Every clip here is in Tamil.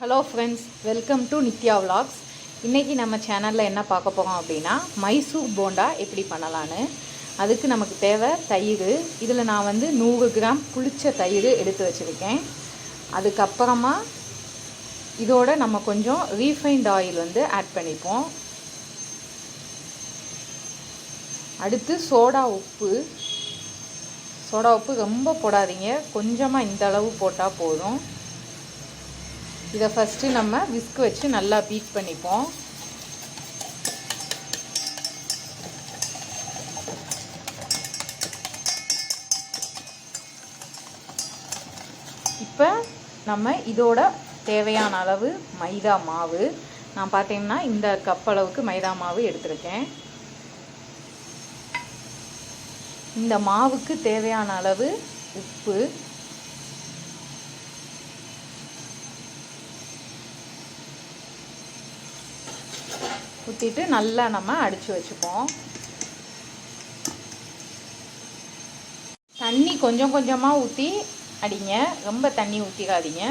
Hello friends, welcome to Nithya vlogs. இன்றைக்கி நம்ம சேனலில் என்ன பார்க்க போகிறோம் அப்படின்னா மைசூர் போண்டா எப்படி பண்ணலான்னு. அதுக்கு நமக்கு தேவை தயிர். இதில் நான் 100 கிராம் புளிச்ச தயிர் எடுத்து வச்சுருக்கேன். அதுக்கப்புறமா இதோட நம்ம கொஞ்சம் ரீஃபைண்ட் ஆயில் ஆட் பண்ணிப்போம். அடுத்து சோடா உப்பு ரொம்ப போடாதீங்க, கொஞ்சமாக இந்த அளவு போட்டால் போதும். இதை ஃபஸ்ட்டு நம்ம விஸ்க் வச்சு நல்லா பீட் பண்ணிப்போம். இப்போ நம்ம இதோட தேவையான அளவு மைதா மாவு, நான் பார்த்தீங்கன்னா இந்த கப் அளவுக்கு மைதா மாவு எடுத்திருக்கேன். இந்த மாவுக்கு தேவையான அளவு உப்பு, ஊற்றிட்டு நல்லா நம்ம அடித்து வச்சுப்போம். தண்ணி கொஞ்சம் கொஞ்சமாக ஊற்றி அடிங்க, ரொம்ப தண்ணி ஊற்றிடாதீங்க.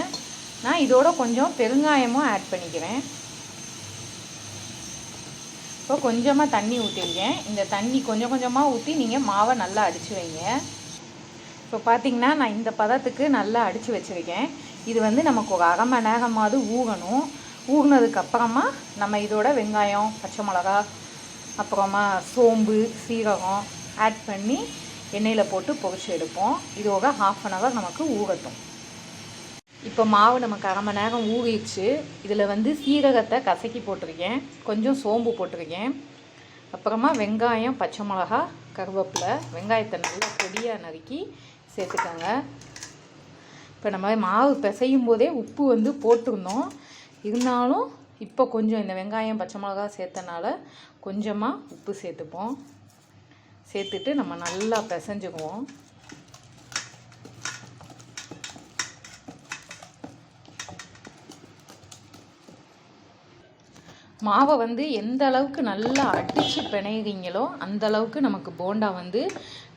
நான் இதோட கொஞ்சம் பெருங்காயமும் ஆட் பண்ணிக்கிறேன். இப்போ கொஞ்சமாக தண்ணி ஊற்றிருக்கேன். இந்த தண்ணி கொஞ்சம் கொஞ்சமாக ஊற்றி நீங்கள் மாவை நல்லா அடித்து வைங்க. இப்போ பார்த்திங்கன்னா நான் இந்த பதத்துக்கு நல்லா அடித்து வச்சுருக்கேன். இது நமக்கு ஒரு அரை மணி நேரமாவது ஊறணும். ஊறினதுக்கப்புறமா நம்ம இதோட வெங்காயம், பச்சை மிளகா, அப்புறமா சோம்பு, சீரகம் ஆட் பண்ணி எண்ணெயில் போட்டு பொரிச்சு எடுப்போம். இதோட 1/2 அன் ஹவர் நமக்கு ஊறட்டும். இப்போ மாவு நமக்கு அரை மணி நேரம் ஊறிடுச்சு. இதில் சீரகத்தை கசக்கி போட்டிருக்கேன், கொஞ்சம் சோம்பு போட்டிருக்கேன், அப்புறமா வெங்காயம், பச்சை மிளகா, கருவேப்பிலை, வெங்காயத்தை நல்லா பொடியாக நறுக்கி சேர்த்துக்கோங்க. இப்போ நம்ம மாவு பிசையும் போதே உப்பு போட்டிருந்தோம். இருந்தாலும் இப்போ கொஞ்சம் இந்த வெங்காயம், பச்சை மிளகா சேர்த்தனால கொஞ்சமாக உப்பு சேர்த்துப்போம். சேர்த்துட்டு நம்ம நல்லா பிசைஞ்சுக்குவோம். மாவை எந்த அளவுக்கு நல்லா அடித்து பிணைகிறீங்களோ அந்த அளவுக்கு நமக்கு போண்டா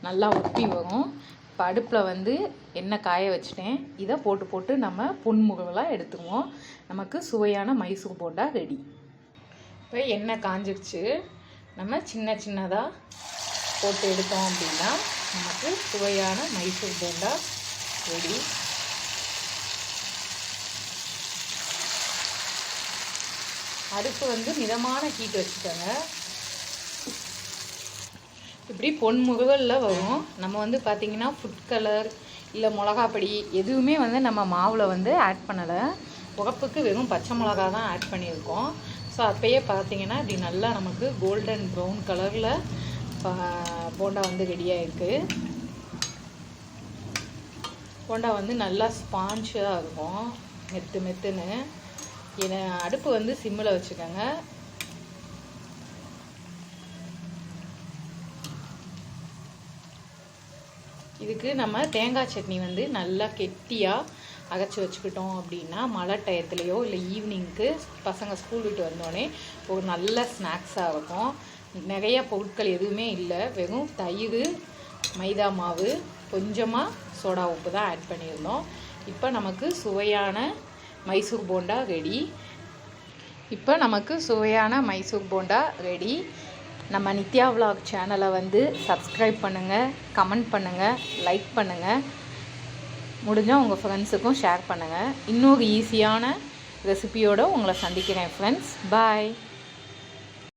நல்லா உப்பி வரும். இப்போ அடுப்பில் எண்ணெய் காய வச்சுட்டேன். இதை போட்டு நம்ம புன்முறுவலாக எடுத்துக்குவோம். நமக்கு சுவையான மைசூர் போண்டா ரெடி. இப்போ எண்ணெய் காஞ்சிடுச்சு. நம்ம சின்ன சின்னதாக போட்டு எடுத்தோம் அப்படின்னா நமக்கு சுவையான மைசூர் போண்டா ரெடி. அடுப்பு மிதமான ஹீட் வச்சுக்கோங்க. இப்படி பொன்முறுவலில் வரும். நம்ம பார்த்திங்கன்னா ஃபுட் கலர் இல்லை மிளகாப்பொடி எதுவுமே நம்ம மாவில் ஆட் பண்ணலை. உரப்புக்கு வெறும் பச்சை மிளகா தான் ஆட் பண்ணியிருக்கோம். ஸோ அப்போயே பார்த்திங்கன்னா இப்படி நல்லா நமக்கு கோல்டன் ப்ரௌன் கலரில் போண்டா ரெடியாக இருக்குது. போண்டா நல்லா ஸ்பாஞ்சாக இருக்கும், மெத்துன்னு. ஏன்னா அடுப்பு சிம்மில் வச்சுக்கோங்க. இதுக்கு நம்ம தேங்காய் சட்னி நல்லா கெட்டியாக அரைச்சி வச்சுக்கிட்டோம் அப்படின்னா மழை டயத்துலையோ இல்லை ஈவினிங்க்கு பசங்க ஸ்கூல் விட்டு வந்தோடனே ஒரு நல்ல ஸ்நாக்ஸாக இருக்கும். நிறைய பொருட்கள் எதுவுமே இல்லை, வெறும் தயிர், மைதா மாவு, கொஞ்சமாக சோடா உப்பு தான் ஆட் பண்ணியிருந்தோம். இப்போ நமக்கு சுவையான மைசூர் போண்டா ரெடி. நம்ம நித்யா விலாக் சேனலை சப்ஸ்கிரைப் பண்ணுங்கள், கமெண்ட் பண்ணுங்கள், லைக் பண்ணுங்கள். முடிஞ்சால் உங்கள் ஃப்ரெண்ட்ஸுக்கும் ஷேர் பண்ணுங்கள். இன்னொரு ஈஸியான ரெசிபியோடு உங்களை சந்திக்கிறேன் ஃப்ரெண்ட்ஸ். பாய்.